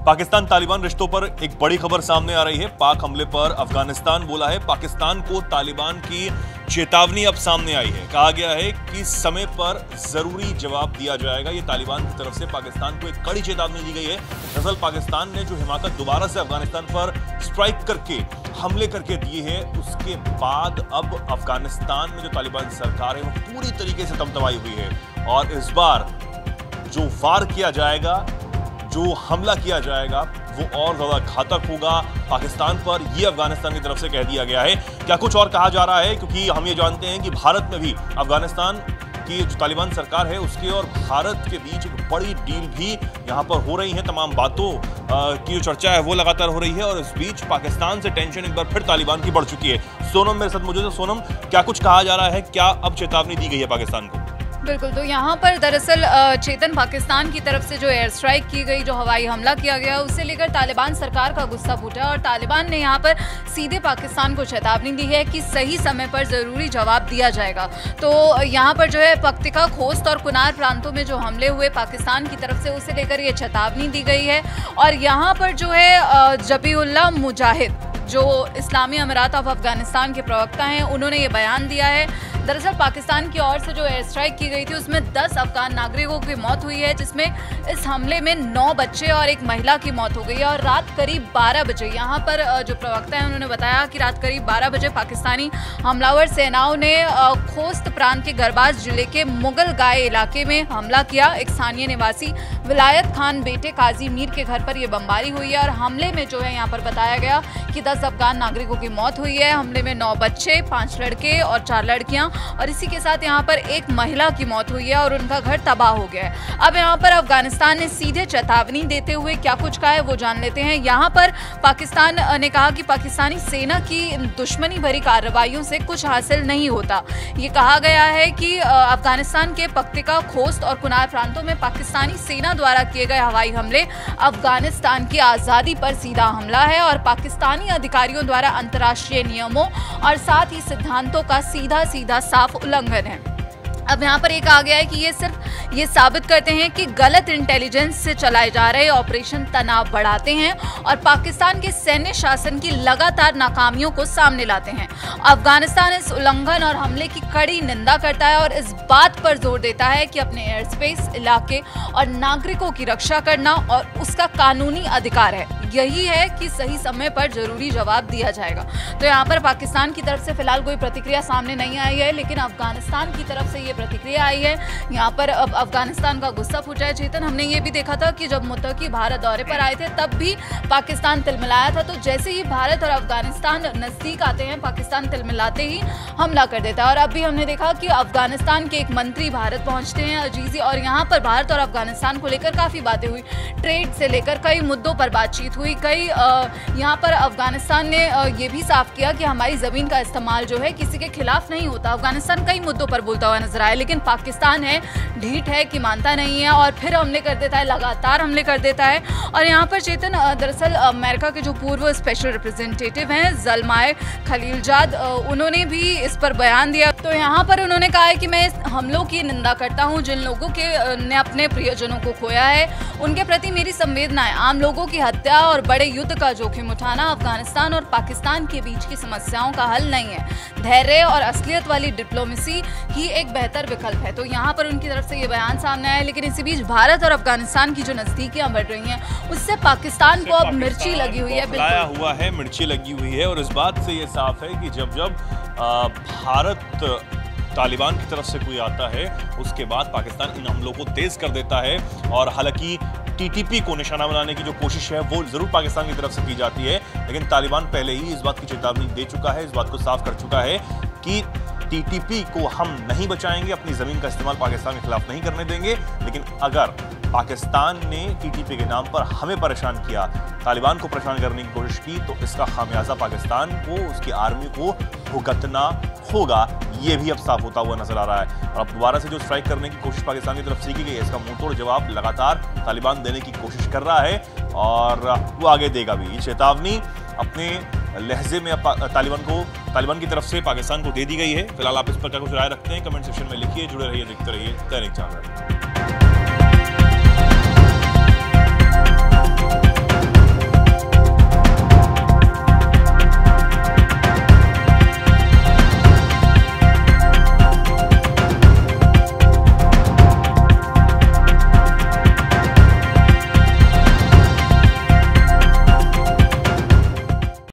पाकिस्तान तालिबान रिश्तों पर एक बड़ी खबर सामने आ रही है। पाक हमले पर अफगानिस्तान बोला है। पाकिस्तान को तालिबान की चेतावनी अब सामने आई है। कहा गया है कि समय पर जरूरी जवाब दिया जाएगा। ये तालिबान की तरफ से पाकिस्तान को एक कड़ी चेतावनी दी गई है। दरअसल पाकिस्तान ने जो हिमाकत दोबारा से अफगानिस्तान पर स्ट्राइक करके हमले करके दिए हैं, उसके बाद अब अफगानिस्तान में जो तालिबान सरकार है वो पूरी तरीके से तमतमाई हुई है और इस बार जो वार किया जाएगा, जो हमला किया जाएगा, वो और ज्यादा घातक होगा पाकिस्तान पर। यह अफगानिस्तान की तरफ से कह दिया गया है। क्या कुछ और कहा जा रहा है, क्योंकि हम ये जानते हैं कि भारत में भी अफगानिस्तान की जो तालिबान सरकार है उसके और भारत के बीच एक बड़ी डील भी यहां पर हो रही है। तमाम बातों की जो चर्चा है वो लगातार हो रही है और इस बीच पाकिस्तान से टेंशन एक बार फिर तालिबान की बढ़ चुकी है। सोनम मेरे साथ मौजूद है। सोनम, क्या कुछ कहा जा रहा है, क्या अब चेतावनी दी गई है पाकिस्तान को? बिल्कुल, तो यहाँ पर दरअसल चेतन पाकिस्तान की तरफ से जो एयर स्ट्राइक की गई, जो हवाई हमला किया गया, उसे लेकर तालिबान सरकार का गुस्सा फूटा और तालिबान ने यहाँ पर सीधे पाकिस्तान को चेतावनी दी है कि सही समय पर ज़रूरी जवाब दिया जाएगा। तो यहाँ पर जो है पख्तिका, खोस्त और कुनार प्रांतों में जो हमले हुए पाकिस्तान की तरफ से, उसे लेकर ये चेतावनी दी गई है। और यहाँ पर जो है जबीउल्लाह मुजाहिद, जो इस्लामी अमीरात ऑफ अफगानिस्तान के प्रवक्ता हैं, उन्होंने ये बयान दिया है। दरअसल पाकिस्तान की ओर से जो एयर स्ट्राइक की गई थी उसमें 10 अफगान नागरिकों की मौत हुई है, जिसमें इस हमले में 9 बच्चे और एक महिला की मौत हो गई है। और रात करीब 12 बजे यहाँ पर जो प्रवक्ता हैं उन्होंने बताया कि रात करीब 12 बजे पाकिस्तानी हमलावर सेनाओं ने खोस्त प्रांत के गरबाज जिले के मुगल गाय इलाके में हमला किया। एक स्थानीय निवासी विलायत खान बेटे काजी मीर के घर पर यह बमबारी हुई है और हमले में जो है यहाँ पर बताया गया कि 10 अफगान नागरिकों की मौत हुई है। हमले में 9 बच्चे, 5 लड़के और 4 लड़कियां और इसी के साथ यहाँ पर एक महिला की मौत हुई है और उनका घर तबाह हो गया है। अब यहाँ पर अफगानिस्तान ने सीधे चेतावनी देते हुए क्या कुछ कहा है वो जान लेते हैं। यहाँ पर पाकिस्तान ने कहा कि पाकिस्तानी सेना की दुश्मनी भरी कार्रवाइयों से कुछ हासिल नहीं होता। ये कहा गया है कि अफगानिस्तान के पख्तिका, खोस्त और कुनार प्रांतों में पाकिस्तानी सेना द्वारा किए गए हवाई हमले अफगानिस्तान की आज़ादी पर सीधा हमला है और पाकिस्तानी अधिकारियों द्वारा अंतर्राष्ट्रीय नियमों और साथ ही सिद्धांतों का सीधा सीधा साफ उल्लंघन है। अब यहाँ पर एक आ गया है कि ये सिर्फ ये साबित करते हैं कि गलत इंटेलिजेंस से चलाए जा रहे ऑपरेशन तनाव बढ़ाते हैं और पाकिस्तान के सैन्य शासन की लगातार नाकामियों को सामने लाते हैं। अफगानिस्तान इस उल्लंघन और हमले की कड़ी निंदा करता है और इस बात पर जोर देता है कि अपने एयर स्पेस, इलाके और नागरिकों की रक्षा करना और उसका कानूनी अधिकार है। यही है कि सही समय पर जरूरी जवाब दिया जाएगा। तो यहाँ पर पाकिस्तान की तरफ से फिलहाल कोई प्रतिक्रिया सामने नहीं आई है, लेकिन अफगानिस्तान की तरफ से ये प्रतिक्रिया आई है। यहाँ पर अब अफगानिस्तान का गुस्सा फूटा है। चेतन, हमने ये भी देखा था कि जब मुत्तकी भारत दौरे पर आए थे तब भी पाकिस्तान तिलमिलाया था। तो जैसे ही भारत और अफगानिस्तान नजदीक आते हैं, पाकिस्तान तिलमिलाते ही हमला कर देता है। और अब भी हमने देखा कि अफगानिस्तान के एक मंत्री भारत पहुंचते हैं, अजीजी, और यहाँ पर भारत और अफगानिस्तान को लेकर काफी बातें हुई। ट्रेड से लेकर कई मुद्दों पर बातचीत हुई। कई यहाँ पर अफगानिस्तान ने ये भी साफ किया कि हमारी जमीन का इस्तेमाल जो है किसी के खिलाफ नहीं होता। अफगानिस्तान कई मुद्दों पर बोलता हुआ नजर आया, लेकिन पाकिस्तान है ढीठ है कि मानता नहीं है और फिर हमले कर देता है, लगातार हमले कर देता है। और यहाँ पर चेतन, दरअसल अमेरिका के जो पूर्व स्पेशल रिप्रेजेंटेटिव हैं ज़ल्माए खलीलजाद, उन्होंने भी इस पर बयान दिया। तो यहाँ पर उन्होंने कहा है कि मैं इस हमलों की निंदा करता हूँ। जिन लोगों ने अपने प्रियजनों को खोया है उनके प्रति मेरी संवेदनाएं। आम लोगों की हत्या और बड़े युद्ध का जोखिम उठाना अफगानिस्तान और पाकिस्तान के बीच की समस्याओं का हल नहीं है। धैर्य और असलियत वाली डिप्लोमेसी ही एक बेहतर विकल्प है। तो यहाँ पर उनकी तरफ से ये बयान सामने आया। लेकिन इसी बीच भारत और अफगानिस्तान की जो नजदीकियां बढ़ रही हैं, उससे पाकिस्तान को अब मिर्ची लगी हुई है। बिल्कुल हुआ है, मिर्ची लगी हुई है। और इस बात से ये साफ है कि जब भारत तालिबान की तरफ से कोई आता है, उसके बाद पाकिस्तान इन हमलों को तेज कर देता है। और हालांकि टीटीपी को निशाना बनाने की जो कोशिश है वो जरूर पाकिस्तान की तरफ से की जाती है, लेकिन तालिबान पहले ही इस बात की चेतावनी दे चुका है, इस बात को साफ कर चुका है कि टीटीपी को हम नहीं बचाएंगे, अपनी जमीन का इस्तेमाल पाकिस्तान के खिलाफ नहीं करने देंगे। लेकिन अगर पाकिस्तान ने टीटीपी के नाम पर हमें परेशान किया, तालिबान को परेशान करने की कोशिश की, तो इसका खामियाजा पाकिस्तान को, उसकी आर्मी को भुगतना होगा। ये भी अब साफ होता हुआ नजर आ रहा है। और अब दोबारा से जो स्ट्राइक करने की कोशिश पाकिस्तान की तरफ से की गई है, इसका मुंहतोड़ जवाब लगातार तालिबान देने की कोशिश कर रहा है और वो आगे देगा भी। ये चेतावनी अपने लहजे में तालिबान की तरफ से पाकिस्तान को दे दी गई है। फिलहाल आप इस पर क्या कुछ राय रखते हैं, कमेंट सेक्शन में लिखिए। जुड़े रहिए, देखते रहिए दैनिक जागरण।